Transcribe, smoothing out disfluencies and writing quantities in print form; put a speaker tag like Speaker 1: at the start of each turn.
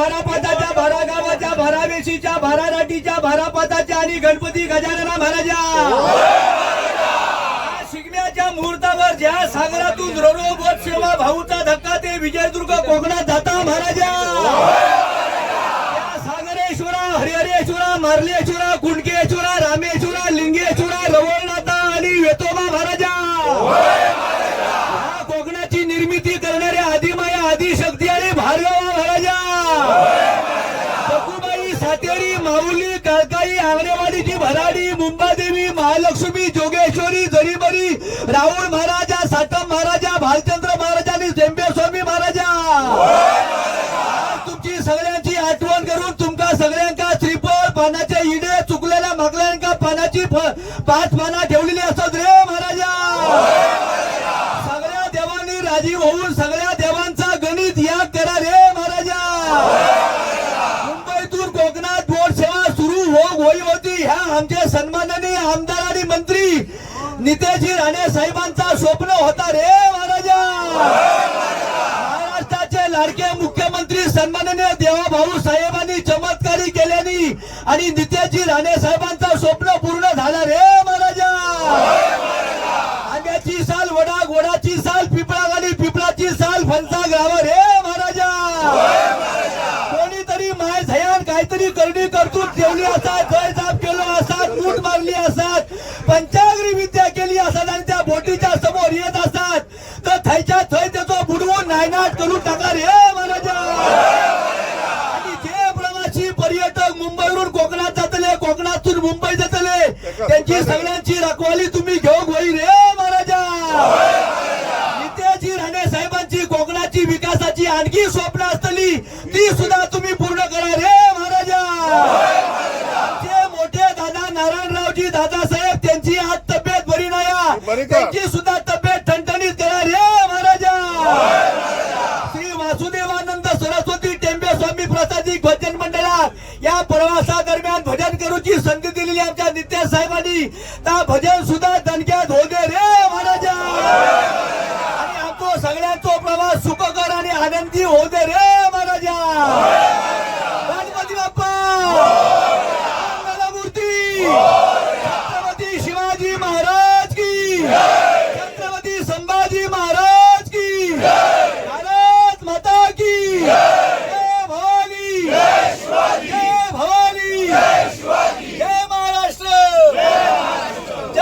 Speaker 1: भारापाताच्या, भारा गावाच्या, भारावेशीच्या, भाराराटीच्या, भारापाताच्या आणि गणपती गजानना महाराजा शिगम्याच्या मुहूर्तावर ज्या सागरातून रोरो बोट सेवा भाऊचा धक्का ते विजयदुर्ग कोकणात जाता महाराजा सागरेश्वरा, हरिहरेश्वरा, मार्लेश्वरा, कुंडकेश्वरा, रामेश्वरा, लिंगेश्वरा, रवळनाथा आणि वेतोबा महाराजा कोकणाची निर्मिती करणाऱ्या आदिमाया, आदिशक्ती आणि भार्गवा महाराजा सकुबाई, सातेरी, माऊली, काळकाई, आंगणेवाडीची भराडी, मुंबादेवी, महालक्ष्मी, जोगेश्वरी, जरीबरी, राहुल महाराजा, साटम महाराजा, भालचंद्र महाराजा आणि जेंबेस्वामी महाराजा तुमची सगळ्यांची आठवण करून तुमका सगळ्यांका श्रीफळ, पानाचे इडे, चुकलेल्या मागल्यांका पानाची 5 पाना ठेवलेली असतात रे महाराजा सगळ्या देवांनी राजीव होऊन सगळ्या देवांचा गणित याग करा रे महाराजा मुंबईतून कोकणात बोट सेवा सुरू होती ह्या आमचे सन्माननीय आमदार आणि मंत्री नितेशजी राणे साहेबांचा स्वप्न होता रे महाराजा महाराष्ट्राचे लाडके मुख्यमंत्री सन्माननीय देवाभाऊ साहेबांनी चमत्कारी केल्याने आणि नितेशजी राणे साहेबांचा स्वप्न पूर्ण झाला रे महाराजा आंब्याची साल वडा, गोडाची साल पिपळा आणि पिपळाची साल फणसा गावा रे महाराजा कोणीतरी माय झयान काहीतरी करणी कर्तृत्व ठेवली असतात, जय जाप केलो असतात, मूठ मारली असतात, पंचाग्री विद्या केली असतात आणि त्या बोटीच्या समोर येत असतात तर थैच्या थै त्याचं बुडवून नायनाट करून टाका रे महाराजा आणि जे प्रवासी पर्यटक मुंबईवरून कोकणात जातले, कोकणातून मुंबई जातले त्यांची सगळ्यांची रखवाली तुम्ही घेऊ होई रे महाराजा नितेशजी राणे साहेबांची कोकणाची विकासाची आणखी स्वप्न असतली ती सुद्धा तुम्ही पूर्ण करा रे महाराजा जे मोठे दादा नारायणरावजी दादासाहेब त्यांची आज तब्येत बरी नाही त्यांची सुद्धा तब्येत ठणठणीत करा रे महाराजा श्री वासुदेवानंद सरस्वती टेंबेस्वामी प्रसादी भजन मंडळात या प्रवासादरम्यान भजन करूची संधी दिलेली आमच्या नितेश साहेबांनी त्या भजन सुद्धा दणक्यात होऊ दे रे महाराजा आणि आमचा सगळ्यांचा प्रवास सुखकर आणि आनंदी होऊ दे रे